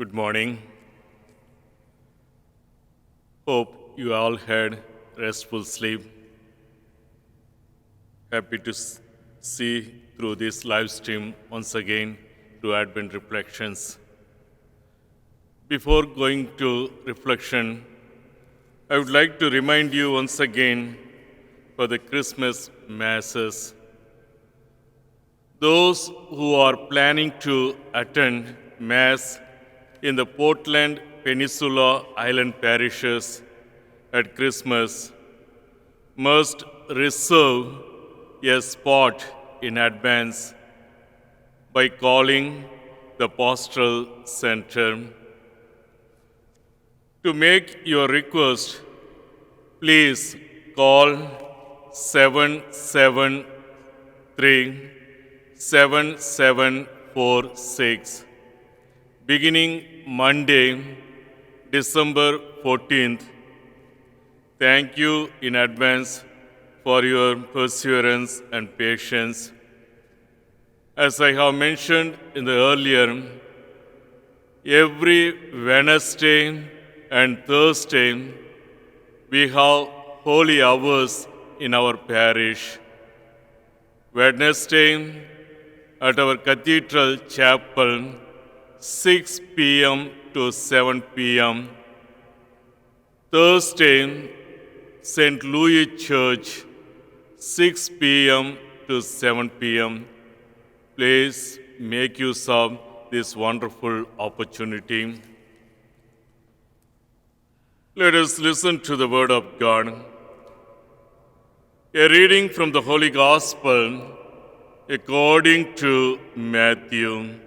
Good morning. Hope you all had restful sleep. Happy to see through this live stream once again to Advent Reflections. Before going to reflection, I would like to remind you once again for the Christmas Masses. Those who are planning to attend Mass in the Portland Peninsula Island parishes at Christmas must reserve a spot in advance by calling the Pastoral Center. To make your request, please call 773 7746 beginning Monday, December 14th. Thank you in advance for your perseverance and patience. As I have mentioned in the earlier, every Wednesday and Thursday we have holy hours in our parish. Wednesday at our Cathedral Chapel, 6 p.m. to 7 p.m. Thursday, St. Louis Church, 6 p.m. to 7 p.m. Please make use of this wonderful opportunity. Let us listen to the Word of God. A reading from the Holy Gospel according to Matthew.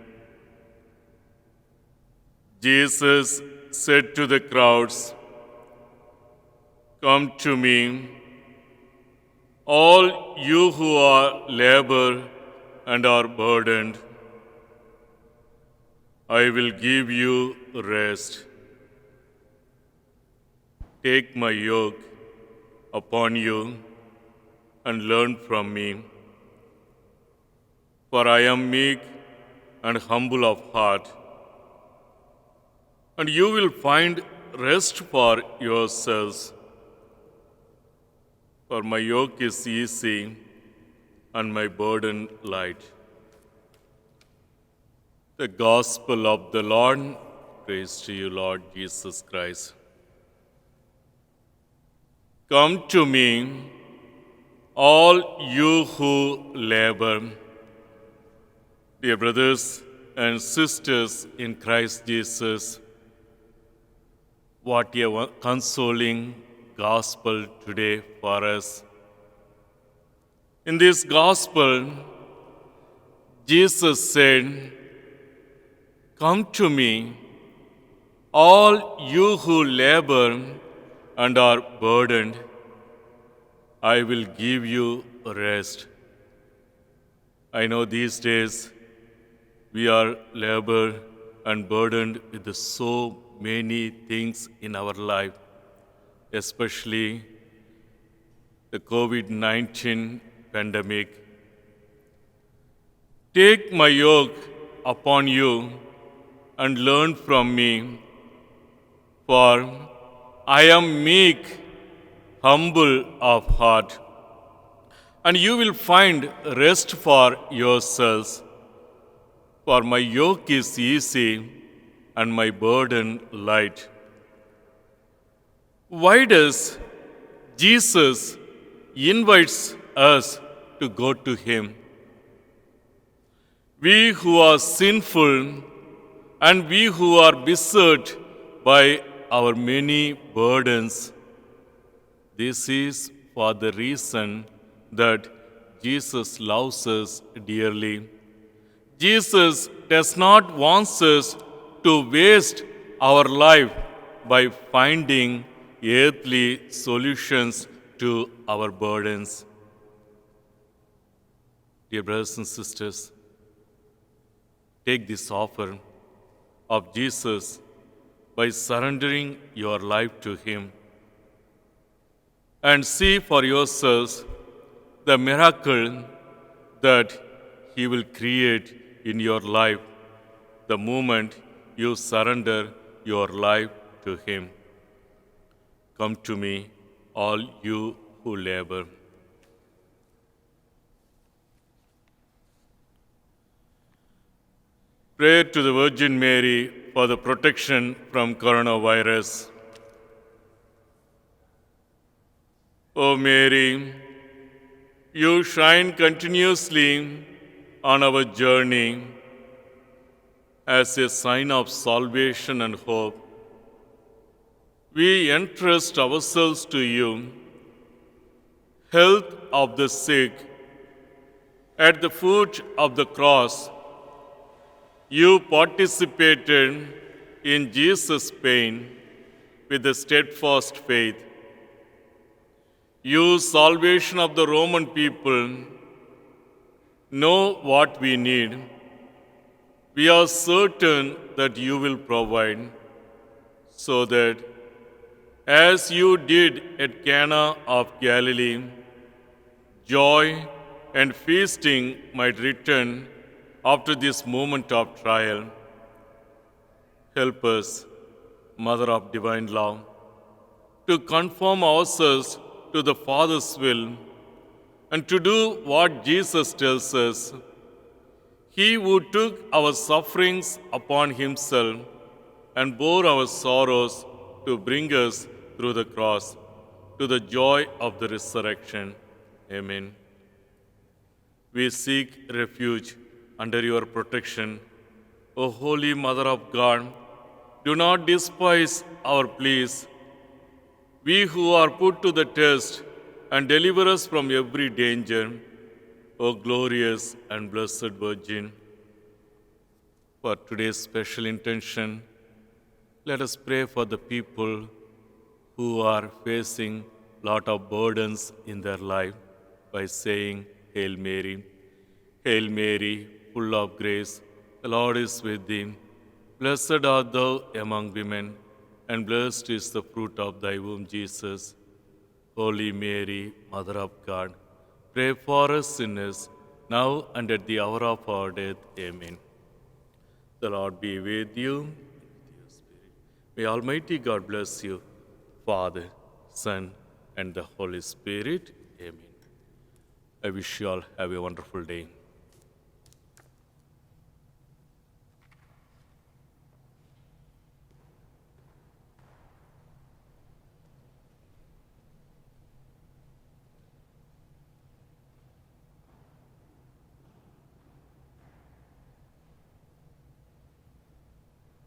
Jesus said to the crowds, "Come to me, all you who are labor and are burdened. I will give you rest. Take my yoke upon you and learn from me, for I am meek and humble of heart, and you will find rest for yourselves. For my yoke is easy and my burden light." The Gospel of the Lord. Praise to you, Lord Jesus Christ. Come to me, all you who labor. Dear brothers and sisters in Christ Jesus, what a consoling gospel today for us. In this gospel, Jesus said, "Come to me, all you who labor and are burdened. I will give you rest." I know these days we are labored and burdened with so many things in our life, especially the COVID-19 pandemic. Take my yoke upon you and learn from me, for I am meek, humble of heart, and you will find rest for yourselves. For my yoke is easy and my burden light. Why does Jesus invites us to go to him? We who are sinful and we who are beset by our many burdens, this is for the reason that Jesus loves us dearly. Jesus does not want us to waste our life by finding earthly solutions to our burdens. Dear brothers and sisters, take this offer of Jesus by surrendering your life to him and see for yourselves the miracle that he will create in your life the moment you surrender your life to Him. Come to me, all you who labor. Pray to the Virgin Mary for the protection from coronavirus. O Mary, you shine continuously on our journey as a sign of salvation and hope. We entrust ourselves to you, health of the sick. At the foot of the cross, you participated in Jesus' pain with a steadfast faith. You, salvation of the Roman people, know what we need. We are certain that you will provide, so that, as you did at Cana of Galilee, joy and feasting might return after this moment of trial. Help us, Mother of Divine Love, to conform ourselves to the Father's will and to do what Jesus tells us. He who took our sufferings upon himself and bore our sorrows to bring us through the cross to the joy of the resurrection. Amen. We seek refuge under your protection. O Holy Mother of God, do not despise our pleas. We who are put to the test, and deliver us from every danger, O glorious and blessed Virgin. For today's special intention, let us pray for the people who are facing lot of burdens in their life by saying, Hail Mary. Hail Mary, full of grace, the Lord is with thee. Blessed art thou among women, and blessed is the fruit of thy womb, Jesus. Holy Mary, Mother of God, pray for us sinners, now and at the hour of our death. Amen. The Lord be with you. And with your spirit. May Almighty God bless you, Father, Son, and the Holy Spirit. Amen. I wish you all have a wonderful day.